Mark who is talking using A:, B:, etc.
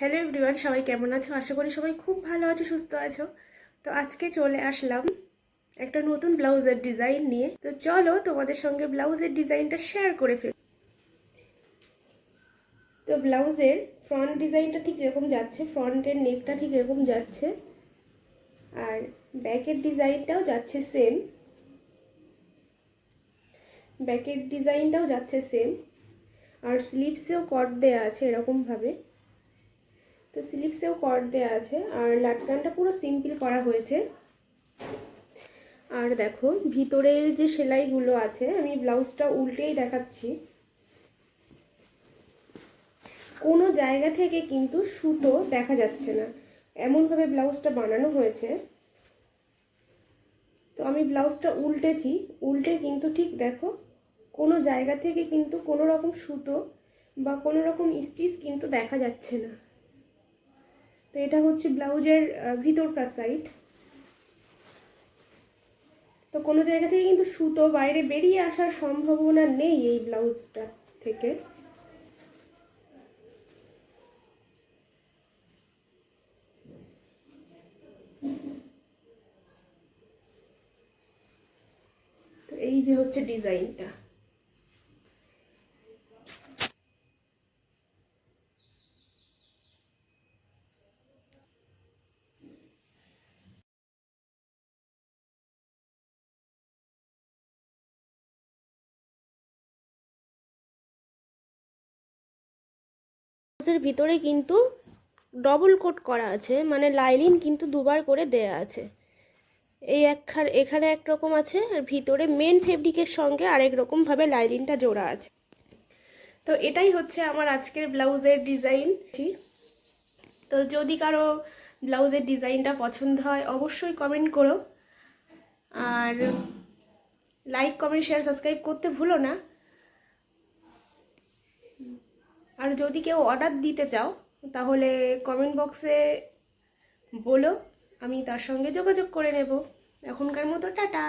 A: Hello everyone, সবাই কেমন আছো? আশা করি সবাই খুব ভালো আছো, সুস্থ আছো। তো আজকে চলে আসলাম একটা নতুন ব্লাউজের ডিজাইন নিয়ে। তো চলো তোমাদের সঙ্গে ব্লাউজের ডিজাইনটা শেয়ার করে ফেলি। তো ব্লাউজের ফ্রন্ট ডিজাইনটা ঠিক এরকম যাচ্ছে, ফ্রন্টের নেকটা ঠিক এরকম যাচ্ছে, আর ব্যাকের ডিজাইনটাও যাচ্ছে সেম। ব্যাকের ডিজাইনটাও যাচ্ছে সেম, আর স্লিভসেও কট দেওয়া আছে এরকমভাবে। তো স্লিভসেও কট দেওয়া আছে, আর লাটকানটা পুরো সিম্পল করা হয়েছে। আর দেখো ভিতরের যে সেলাইগুলো আছে, আমি ব্লাউজটা উল্টেই দেখাচ্ছি। কোনো জায়গা থেকে কিন্তু সুতো দেখা যাচ্ছে না, এমনভাবে ব্লাউজটা বানানো হয়েছে। তো আমি ব্লাউজটা উল্টেছি, উল্টে কিন্তু ঠিক দেখো কোনো জায়গা থেকে কিন্তু কোনো রকম সুতো বা কোনো রকম স্টিচ কিন্তু দেখা যাচ্ছে না। তো এটা হচ্ছে ব্লাউজের ভিতরকার সাইড। তো কোনো জায়গা থেকে কিন্তু সুতো বাইরে বেরিয়ে আসার সম্ভাবনা নেই এই ব্লাউজটা থেকে। তো এই যে হচ্ছে ডিজাইনটা। ব্লাউজের ভিতরে কিন্তু ডবল কোট করা আছে, মানে লাইনিং কিন্তু দুবার করে দেয়া আছে। এই এখানে একরকম আছে, আর ভিতরে মেন ফেব্রিকের সঙ্গে আরেক রকমভাবে লাইনিংটা জোড়া আছে। তো এটাই হচ্ছে আমার আজকের ব্লাউজের ডিজাইন। তো যদি কারো ব্লাউজের ডিজাইনটা পছন্দ হয় অবশ্যই কমেন্ট করো, আর লাইক কমেন্ট শেয়ার সাবস্ক্রাইব করতে ভুলো না। আর যদি কেউ অর্ডার দিতে চাও তাহলে কমেন্ট বক্সে বলো, আমি তার সঙ্গে যোগাযোগ করে নেব। এখনকার মতো টাটা।